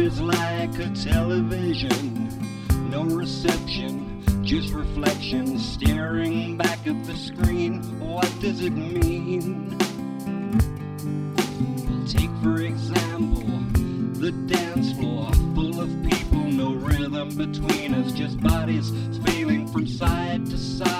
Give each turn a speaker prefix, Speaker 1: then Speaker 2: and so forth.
Speaker 1: is like a television, no reception, just reflection staring back at the screen. What does it mean? Take for example the dance floor, full of people, no rhythm between us, just bodies spilling from side to side.